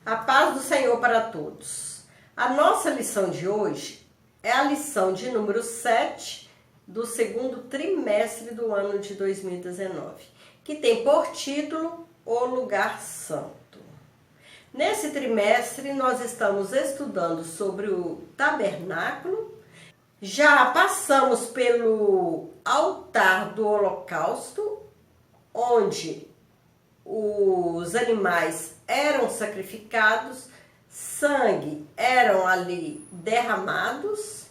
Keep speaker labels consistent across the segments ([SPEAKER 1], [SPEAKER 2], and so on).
[SPEAKER 1] A paz do Senhor para todos. A nossa lição de hoje é a lição de número 7 do segundo trimestre do ano de 2019, que tem por título O Lugar Santo. Nesse trimestre nós estamos estudando sobre o tabernáculo. Já passamos pelo altar do holocausto, onde os animais eram sacrificados, sangue eram ali derramados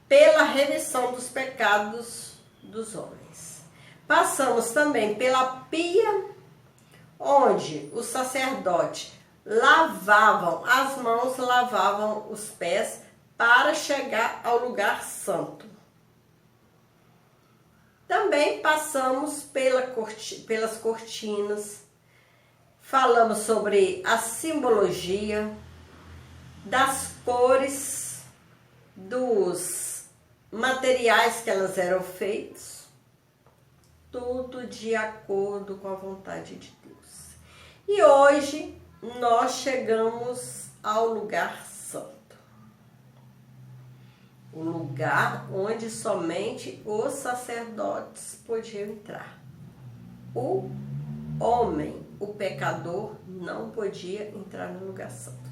[SPEAKER 1] pela remissão dos pecados dos homens. Passamos também pela pia, onde os sacerdotes lavavam as mãos, lavavam os pés para chegar ao lugar santo. Também passamos pelas cortinas, falamos sobre a simbologia das cores, dos materiais que elas eram feitas, tudo de acordo com a vontade de Deus. E hoje nós chegamos ao lugar santo. O lugar onde somente os sacerdotes podiam entrar. O homem, o pecador, não podia entrar no lugar santo.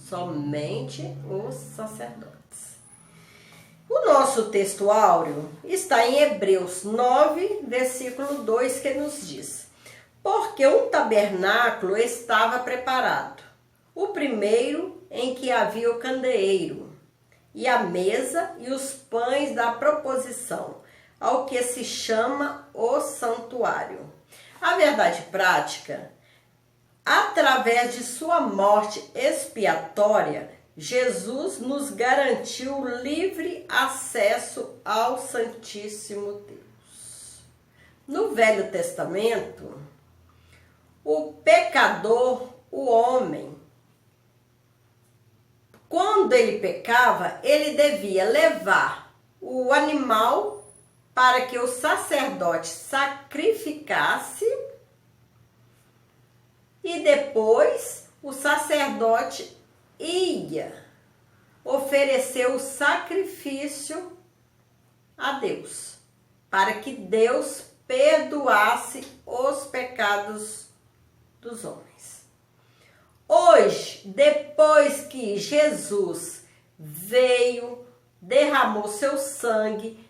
[SPEAKER 1] Somente os sacerdotes. O nosso texto áureo está em Hebreus 9, versículo 2, que nos diz: porque um tabernáculo estava preparado, o primeiro em que havia o candeeiro, e a mesa e os pães da proposição, ao que se chama o santuário. A verdade prática, através de sua morte expiatória, Jesus nos garantiu livre acesso ao Santíssimo Deus. No Velho Testamento, o pecador, o homem, quando ele pecava, ele devia levar o animal para que o sacerdote sacrificasse e depois o sacerdote ia oferecer o sacrifício a Deus, para que Deus perdoasse os pecados dos homens. Hoje, depois que Jesus veio, derramou seu sangue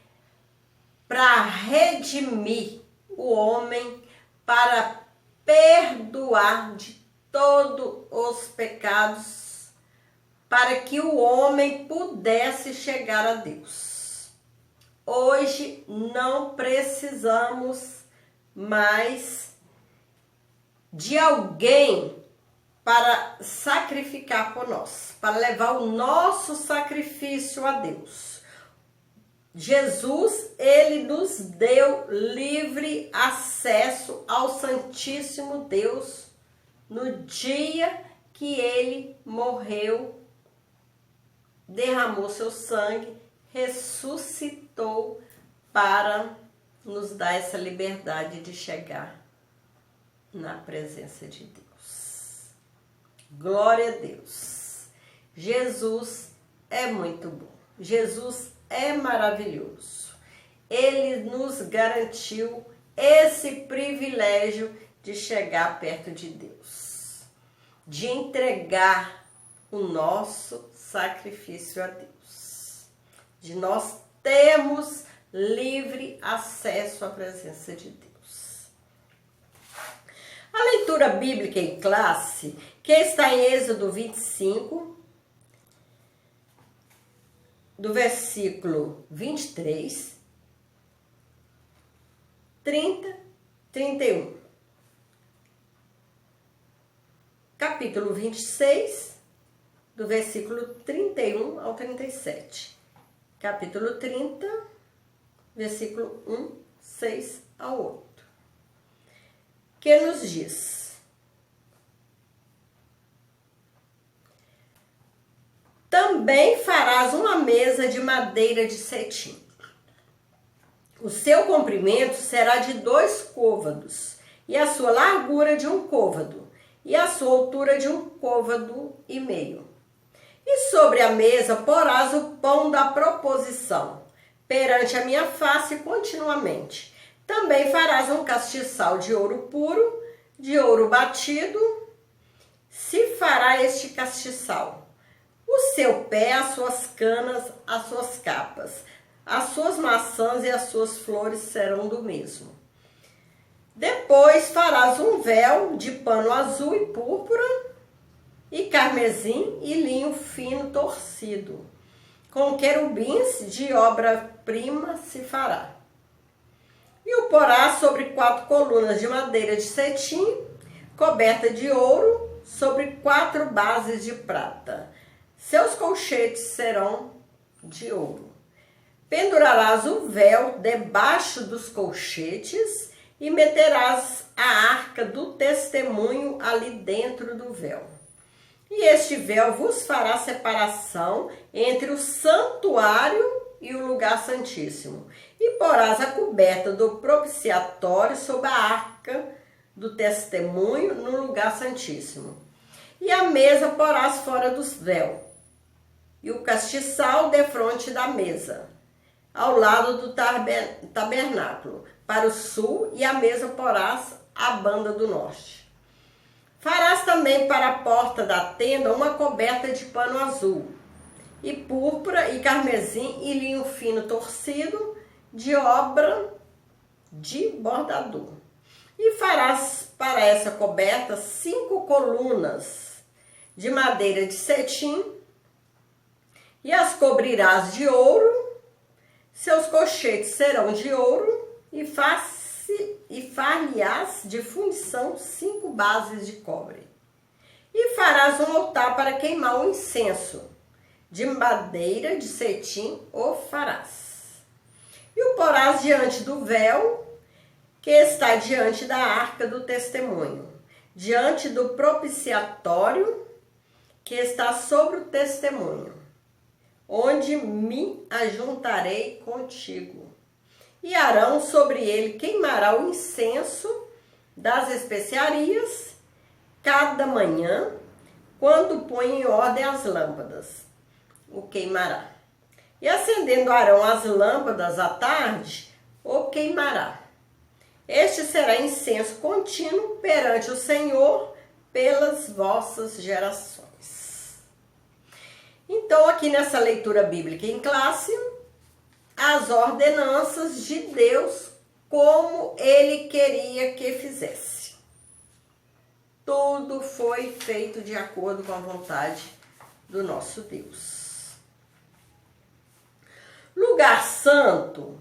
[SPEAKER 1] para redimir o homem, para perdoar de todos os pecados, para que o homem pudesse chegar a Deus. Hoje não precisamos mais de alguém para sacrificar por nós, para levar o nosso sacrifício a Deus. Jesus, ele nos deu livre acesso ao Santíssimo Deus no dia que ele morreu, derramou seu sangue, ressuscitou para nos dar essa liberdade de chegar na presença de Deus. Glória a Deus. Jesus é muito bom. Jesus é maravilhoso. Ele nos garantiu esse privilégio de chegar perto de Deus, de entregar o nosso sacrifício a Deus, de nós termos livre acesso à presença de Deus. A leitura bíblica em classe, que está em Êxodo 25, do versículo 23, 30, 31. Capítulo 26, do versículo 31 ao 37. Capítulo 30, versículo 1, 6 ao 8. Que nos diz: também farás uma mesa de madeira de cetim. O seu comprimento será de 2 côvados, e a sua largura de 1 côvado, e a sua altura de 1,5 côvado. E sobre a mesa porás o pão da proposição, perante a minha face continuamente. Também farás um castiçal de ouro puro, de ouro batido. Se fará este castiçal: o seu pé, as suas canas, as suas capas, as suas maçãs e as suas flores serão do mesmo. Depois farás um véu de pano azul e púrpura, e carmesim e linho fino torcido. Com querubins de obra-prima se fará. E o porás sobre 4 colunas de madeira de cetim, coberta de ouro, sobre 4 bases de prata. Seus colchetes serão de ouro. Pendurarás o véu debaixo dos colchetes e meterás a arca do testemunho ali dentro do véu. E este véu vos fará separação entre o santuário e o lugar santíssimo. E porás a coberta do propiciatório sobre a arca do testemunho no lugar santíssimo. E a mesa porás fora do véu, e o castiçal defronte da mesa, ao lado do tabernáculo, para o sul, e a mesa porás à banda do norte. Farás também para a porta da tenda uma coberta de pano azul, e púrpura, e carmesim, e linho fino torcido, de obra de bordador. E farás para essa coberta 5 colunas de madeira de cetim, e as cobrirás de ouro. Seus colchetes serão de ouro, e far-lhe-ás de fundição 5 bases de cobre. E farás um altar para queimar o incenso, de madeira de cetim o farás. E o porás diante do véu, que está diante da arca do testemunho, diante do propiciatório, que está sobre o testemunho, onde me ajuntarei contigo. E Arão sobre ele queimará o incenso das especiarias cada manhã, quando põe em ordem as lâmpadas, o queimará. E acendendo Arão as lâmpadas à tarde, o queimará. Este será incenso contínuo perante o Senhor pelas vossas gerações. Então, aqui nessa leitura bíblica em classe, as ordenanças de Deus, como Ele queria que fizesse. Tudo foi feito de acordo com a vontade do nosso Deus. Lugar santo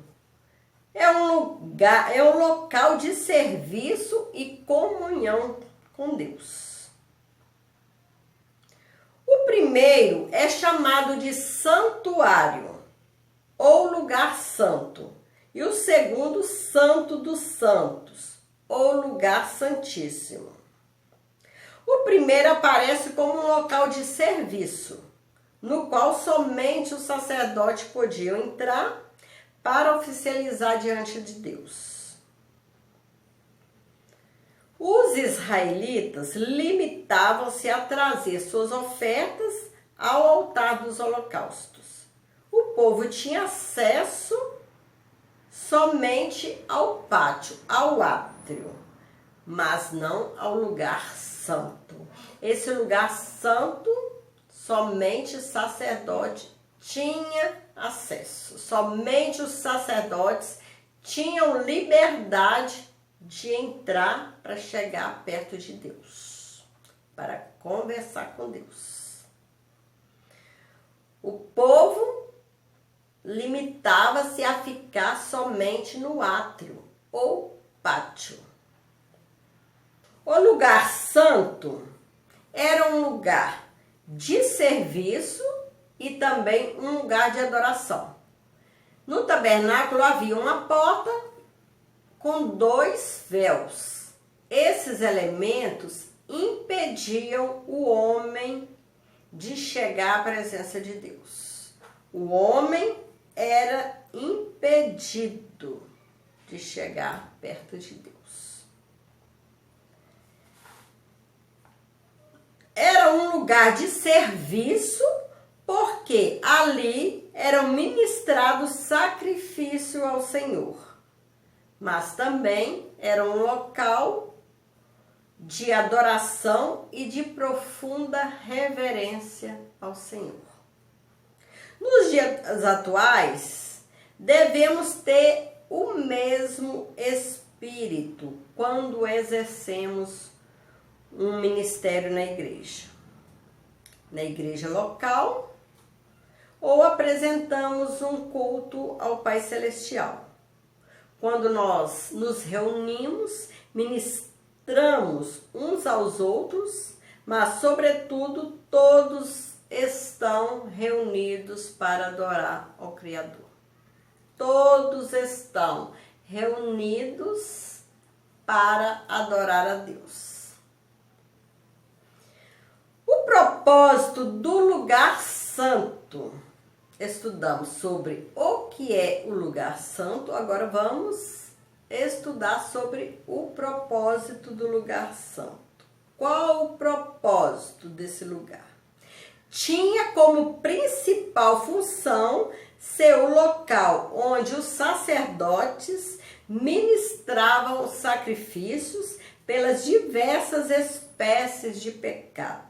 [SPEAKER 1] é um local de serviço e comunhão com Deus. O primeiro é chamado de santuário, ou lugar santo, e o segundo, santo dos santos, ou lugar santíssimo. O primeiro aparece como um local de serviço, no qual somente os sacerdotes podiam entrar para oficializar diante de Deus. Os israelitas limitavam-se a trazer suas ofertas ao altar dos holocaustos. O povo tinha acesso somente ao pátio, ao átrio, mas não ao lugar santo. Esse lugar santo, somente o sacerdote tinha acesso. Somente os sacerdotes tinham liberdade de entrar para chegar perto de Deus, para conversar com Deus. O povo limitava-se a ficar somente no átrio ou pátio. O lugar santo era um lugar de serviço e também um lugar de adoração. No tabernáculo havia uma porta com 2 véus. Esses elementos impediam o homem de chegar à presença de Deus. O homem era impedido de chegar perto de Deus. lugar de serviço, porque ali eram ministrados sacrifício ao Senhor, mas também era um local de adoração e de profunda reverência ao Senhor. Nos dias atuais, devemos ter o mesmo espírito quando exercemos um ministério na igreja local, ou apresentamos um culto ao Pai Celestial. Quando nós nos reunimos, ministramos uns aos outros, mas, sobretudo, todos estão reunidos para adorar ao Criador. Todos estão reunidos para adorar a Deus. O propósito do lugar santo. Estudamos sobre o que é o lugar santo, agora vamos estudar sobre o propósito do lugar santo. Qual o propósito desse lugar? Tinha como principal função ser o local onde os sacerdotes ministravam os sacrifícios pelas diversas espécies de pecados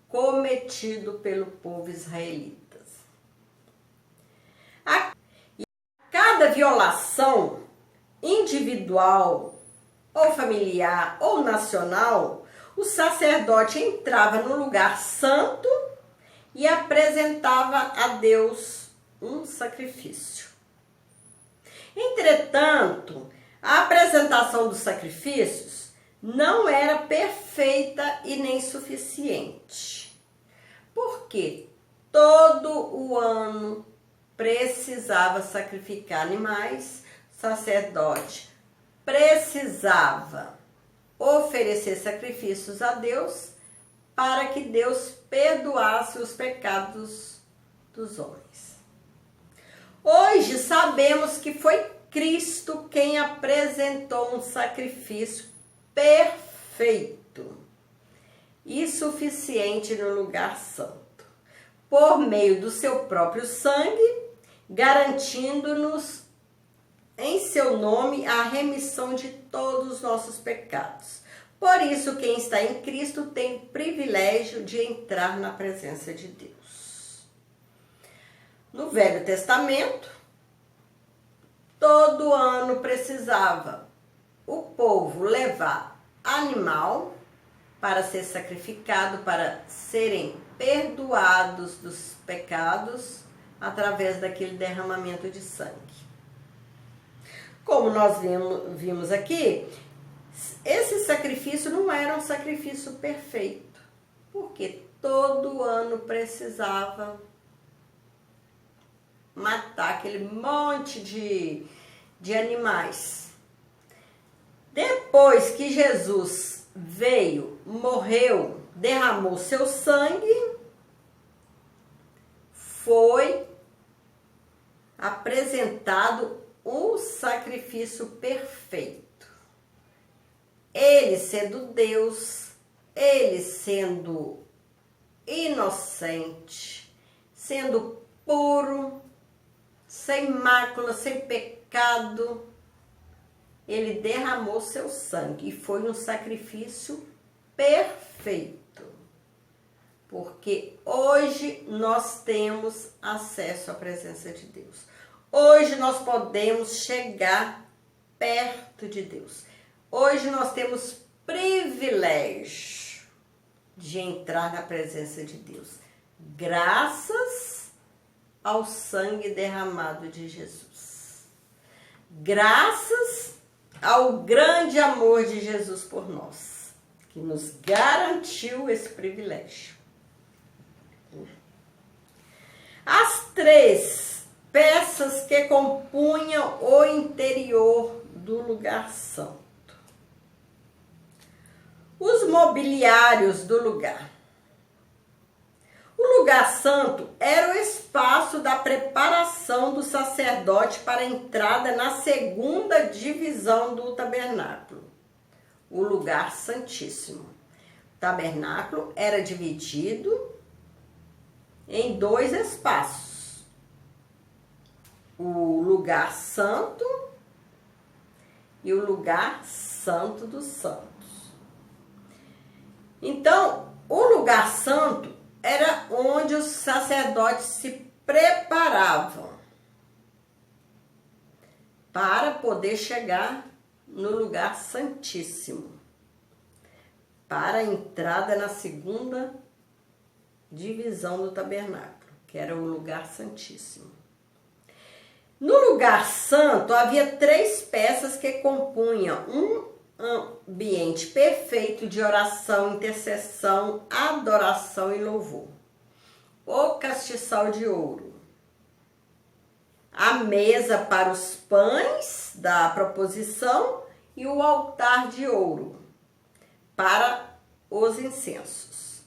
[SPEAKER 1] cometido pelo povo israelita. A cada violação individual, ou familiar, ou nacional, o sacerdote entrava no lugar santo e apresentava a Deus um sacrifício. Entretanto, a apresentação dos sacrifícios não era perfeita e nem suficiente, porque todo o ano precisava sacrificar animais, o sacerdote precisava oferecer sacrifícios a Deus para que Deus perdoasse os pecados dos homens. Hoje sabemos que foi Cristo quem apresentou um sacrifício perfeito e suficiente no lugar santo, por meio do seu próprio sangue, garantindo-nos em seu nome a remissão de todos os nossos pecados. Por isso, quem está em Cristo tem o privilégio de entrar na presença de Deus. No Velho Testamento, todo ano precisava o povo levar animal para ser sacrificado, para serem perdoados dos pecados através daquele derramamento de sangue. Como nós vimos aqui, esse sacrifício não era um sacrifício perfeito, porque todo ano precisava matar aquele monte de animais. Depois que Jesus veio, morreu, derramou seu sangue, foi apresentado o sacrifício perfeito. Ele sendo Deus, ele sendo inocente, sendo puro, sem mácula, sem pecado, ele derramou seu sangue e foi um sacrifício perfeito. Porque hoje nós temos acesso à presença de Deus. Hoje nós podemos chegar perto de Deus. Hoje nós temos privilégio de entrar na presença de Deus, graças ao sangue derramado de Jesus. Graças ao grande amor de Jesus por nós, que nos garantiu esse privilégio. As três peças que compunham o interior do lugar santo. Os mobiliários do lugar. O lugar santo era o espaço da preparação do sacerdote para a entrada na segunda divisão do tabernáculo, o lugar santíssimo. tabernáculo era dividido em 2 espaços: o lugar santo e o lugar santo dos santos. Então, o lugar santo era onde os sacerdotes se preparavam para poder chegar no lugar santíssimo, para a entrada na segunda divisão do tabernáculo, que era o lugar santíssimo. No lugar santo havia 3 peças que compunham um ambiente perfeito de oração, intercessão, adoração e louvor: o castiçal de ouro, a mesa para os pães da proposição e o altar de ouro para os incensos.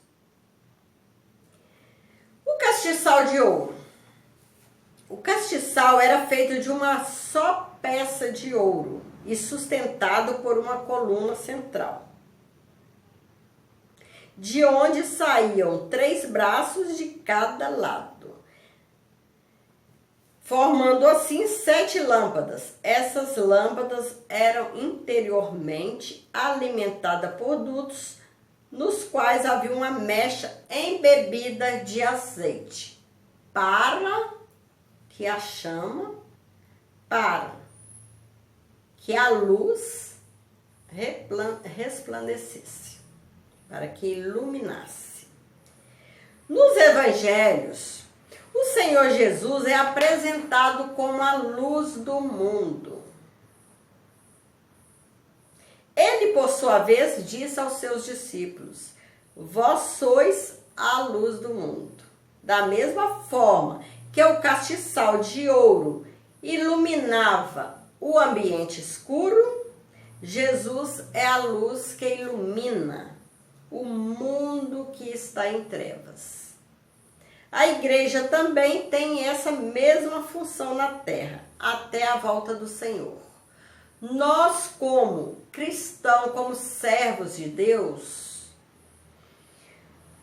[SPEAKER 1] O castiçal de ouro. O castiçal era feito de uma só peça de ouro e sustentado por uma coluna central, de onde saíam 3 braços de cada lado, formando assim 7 lâmpadas. Essas lâmpadas eram interiormente alimentadas por dutos, nos quais havia uma mecha embebida de azeite, para que a chama, para que a luz resplandecesse, para que iluminasse. Nos evangelhos, o Senhor Jesus é apresentado como a luz do mundo. Ele, por sua vez, disse aos seus discípulos: vós sois a luz do mundo. Da mesma forma que o castiçal de ouro iluminava o ambiente escuro, Jesus é a luz que ilumina o mundo que está em trevas. A igreja também tem essa mesma função na terra, até a volta do Senhor. Nós, como cristãos, como servos de Deus,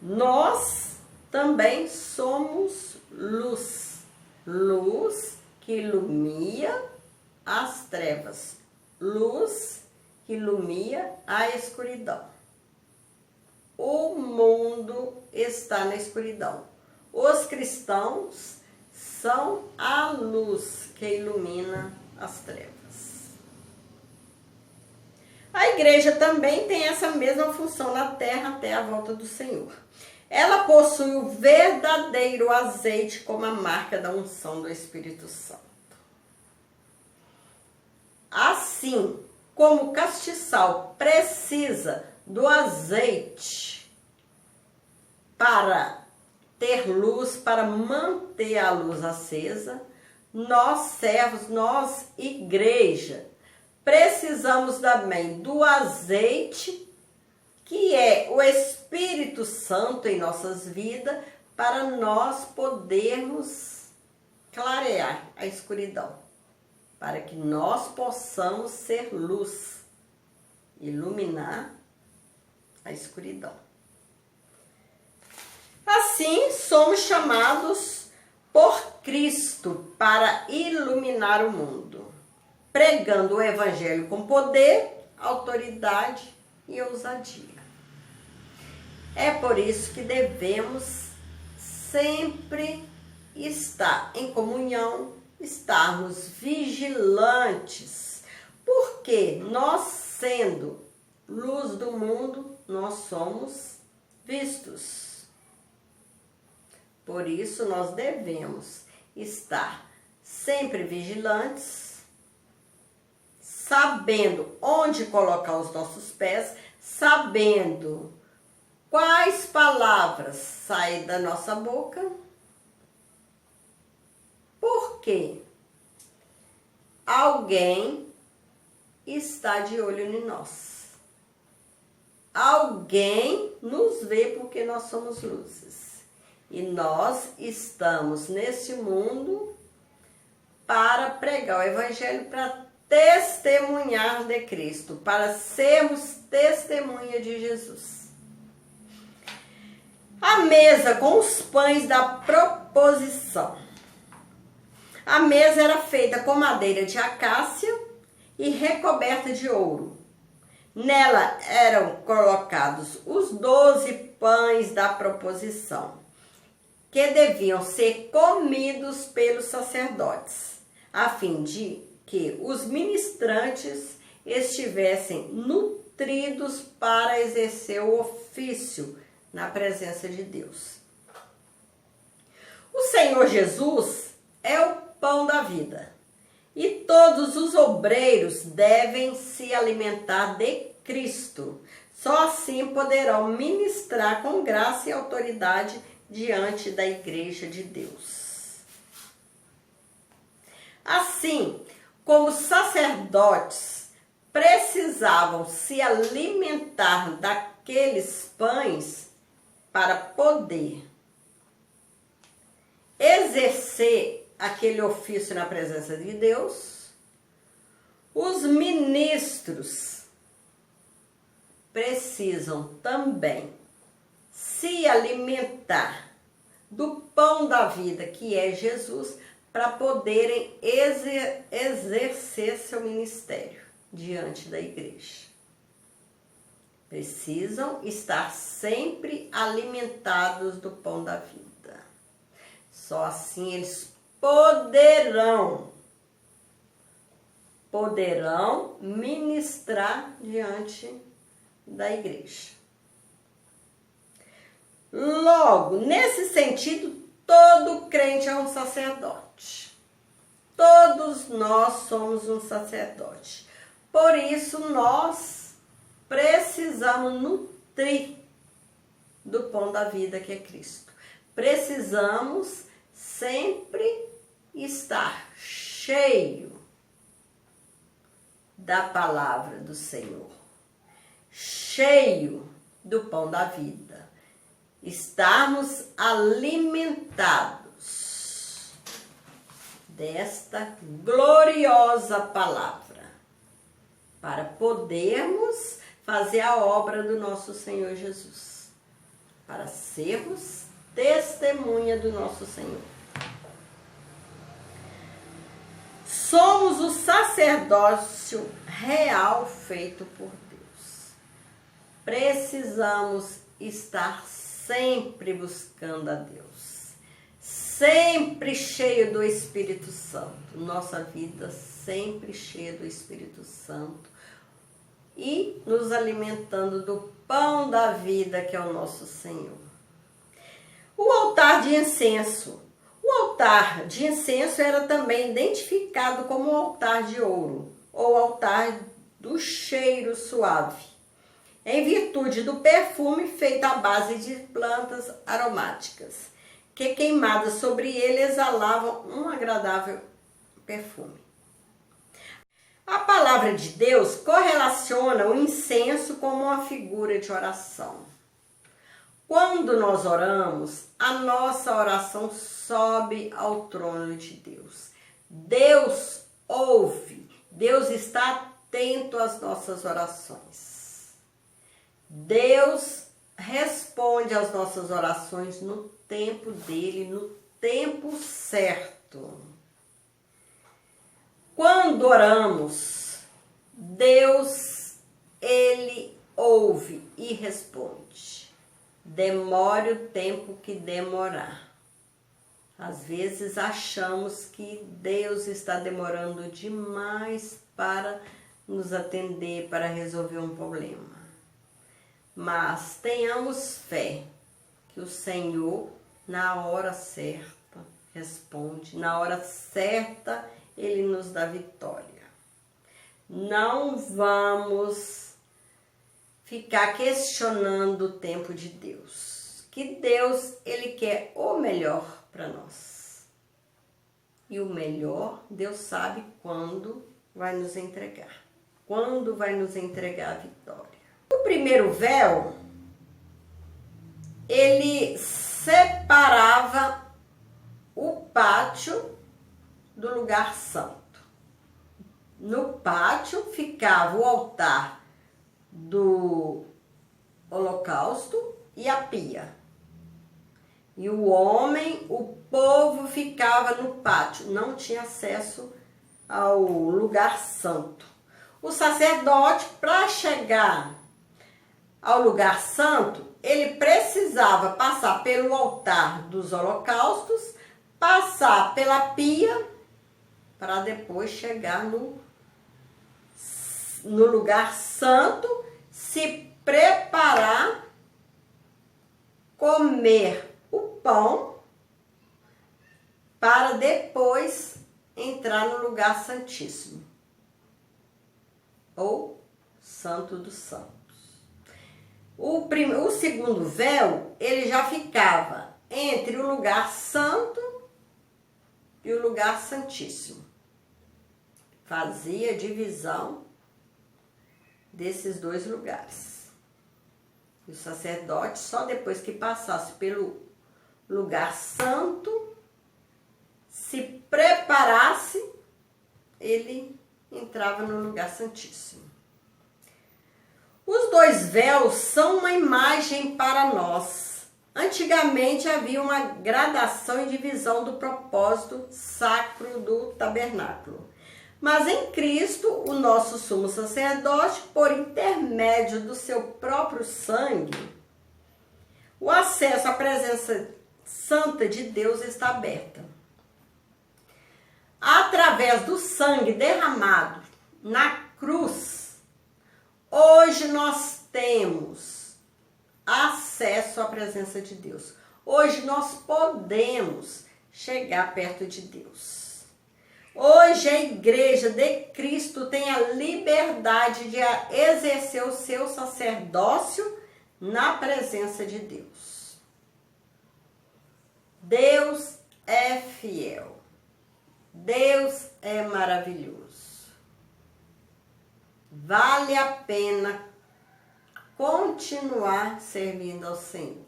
[SPEAKER 1] nós também somos luz. Luz que ilumina as trevas. Luz que ilumina a escuridão. O mundo está na escuridão. Os cristãos são a luz que ilumina as trevas. A igreja também tem essa mesma função na terra até a volta do Senhor. Ela possui o verdadeiro azeite como a marca da unção do Espírito Santo. Assim como o castiçal precisa do azeite para ter luz, para manter a luz acesa, nós servos, nós igreja, precisamos também do azeite, que é o Espírito Santo em nossas vidas, para nós podermos clarear a escuridão, para que nós possamos ser luz, iluminar a escuridão. Assim, somos chamados por Cristo para iluminar o mundo, pregando o Evangelho com poder, autoridade e ousadia. É por isso que devemos sempre estar em comunhão, estarmos vigilantes, porque nós, sendo luz do mundo, nós somos vistos. Por isso, nós devemos estar sempre vigilantes, sabendo onde colocar os nossos pés, sabendo quais palavras saem da nossa boca, porque alguém está de olho em nós. Alguém nos vê porque nós somos luzes. E nós estamos nesse mundo para pregar o Evangelho, para testemunhar de Cristo, para sermos testemunha de Jesus. A mesa com os pães da proposição. A mesa era feita com madeira de acácia e recoberta de ouro. Nela eram colocados os 12 pães da proposição, que deviam ser comidos pelos sacerdotes, a fim de que os ministrantes estivessem nutridos para exercer o ofício na presença de Deus. O Senhor Jesus é o pão da vida e todos os obreiros devem se alimentar de Cristo. Só assim poderão ministrar com graça e autoridade diante da igreja de Deus. Assim, como sacerdotes precisavam se alimentar daqueles pães para poder exercer aquele ofício na presença de Deus, os ministros precisam também se alimentar do pão da vida, que é Jesus, para poderem exercer seu ministério diante da igreja. Precisam estar sempre alimentados do pão da vida. Só assim eles poderão ministrar diante da igreja. Logo, nesse sentido, todo crente é um sacerdote. Todos nós somos um sacerdote. Por isso, nós precisamos nutrir do pão da vida que é Cristo. Precisamos sempre estar cheio da palavra do Senhor, cheio do pão da vida, estarmos alimentados desta gloriosa palavra, para podermos fazer a obra do nosso Senhor Jesus, para sermos testemunha do nosso Senhor. Somos o sacerdócio real feito por Deus. Precisamos estar sempre buscando a Deus, sempre cheio do Espírito Santo. Nossa vida sempre cheia do Espírito Santo e nos alimentando do pão da vida que é o nosso Senhor. O altar de incenso. O altar de incenso era também identificado como o altar de ouro, ou altar do cheiro suave, em virtude do perfume feito à base de plantas aromáticas, que queimadas sobre ele exalavam um agradável perfume. A palavra de Deus correlaciona o incenso como uma figura de oração. Quando nós oramos, a nossa oração sobe ao trono de Deus. Deus ouve, Deus está atento às nossas orações. Deus responde às nossas orações no tempo dele, no tempo certo. Quando oramos, Deus, ele ouve e responde. Demore o tempo que demorar. Às vezes achamos que Deus está demorando demais para nos atender, para resolver um problema. Mas tenhamos fé que o Senhor, na hora certa, responde. Na hora certa, ele nos dá vitória. Não vamos ficar questionando o tempo de Deus. Que Deus, ele quer o melhor para nós. E o melhor, Deus sabe quando vai nos entregar. Quando vai nos entregar a vitória. O primeiro véu, ele separava o pátio do lugar santo. No pátio ficava o altar do holocausto e a pia. E o povo ficava no pátio, não tinha acesso ao lugar santo. O sacerdote, para chegar ao lugar santo, ele precisava passar pelo altar dos holocaustos, passar pela pia, para depois chegar no lugar santo, se preparar, comer o pão, para depois entrar no lugar santíssimo, ou Santo dos Santos. O segundo véu, ele já ficava entre o lugar santo e o lugar santíssimo. Fazia divisão desses dois lugares. E o sacerdote, só depois que passasse pelo lugar santo, se preparasse, ele entrava no lugar santíssimo. Os dois véus são uma imagem para nós. Antigamente havia uma gradação e divisão do propósito sacro do tabernáculo. Mas em Cristo, o nosso sumo sacerdote, por intermédio do seu próprio sangue, o acesso à presença santa de Deus está aberto. Através do sangue derramado na cruz, hoje nós temos acesso à presença de Deus. Hoje nós podemos chegar perto de Deus. Hoje a Igreja de Cristo tem a liberdade de exercer o seu sacerdócio na presença de Deus. Deus é fiel. Deus é maravilhoso. Vale a pena continuar servindo ao Senhor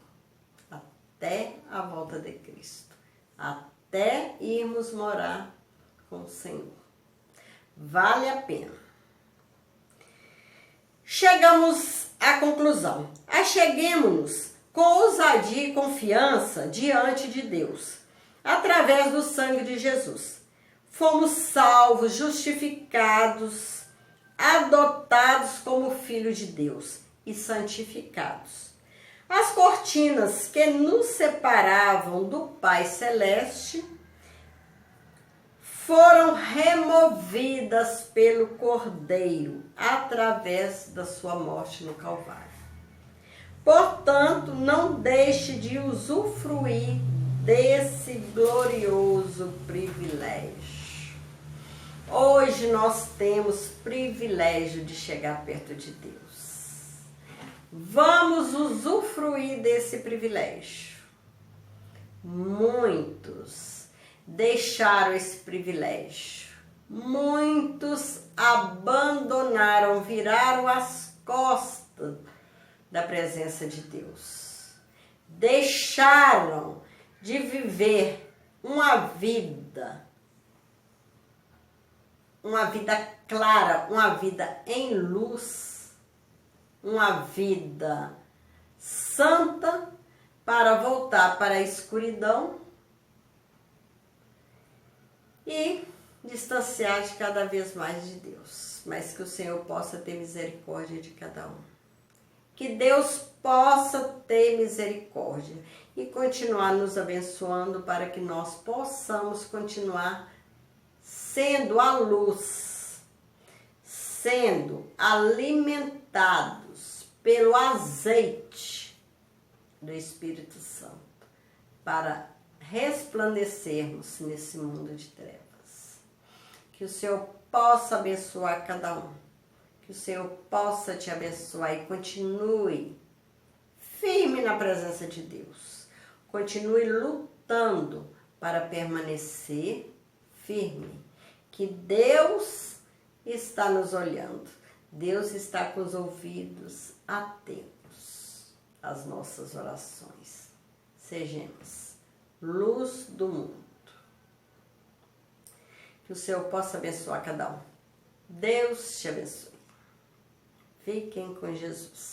[SPEAKER 1] até a volta de Cristo, até irmos morar com o Senhor. Vale a pena. Chegamos à conclusão. Acheguemo-nos com ousadia e confiança diante de Deus, através do sangue de Jesus. Fomos salvos, justificados, adotados como filhos de Deus e santificados. As cortinas que nos separavam do Pai Celeste foram removidas pelo Cordeiro através da sua morte no Calvário. Portanto, não deixe de usufruir desse glorioso privilégio. Hoje nós temos privilégio de chegar perto de Deus. Vamos usufruir desse privilégio. Muitos deixaram esse privilégio. Muitos abandonaram, viraram as costas da presença de Deus. Deixaram de viver uma vida clara, uma vida em luz, uma vida santa, para voltar para a escuridão e distanciar de cada vez mais de Deus. Mas que o Senhor possa ter misericórdia de cada um. Que Deus possa ter misericórdia e continuar nos abençoando para que nós possamos continuar sendo a luz, sendo alimentados pelo azeite do Espírito Santo, para resplandecermos nesse mundo de trevas. Que o Senhor possa abençoar cada um, que o Senhor possa te abençoar e continue firme na presença de Deus, continue lutando para permanecer firme, que Deus está nos olhando, Deus está com os ouvidos atentos às nossas orações. Sejamos luz do mundo. Que o Senhor possa abençoar cada um. Deus te abençoe. Fiquem com Jesus.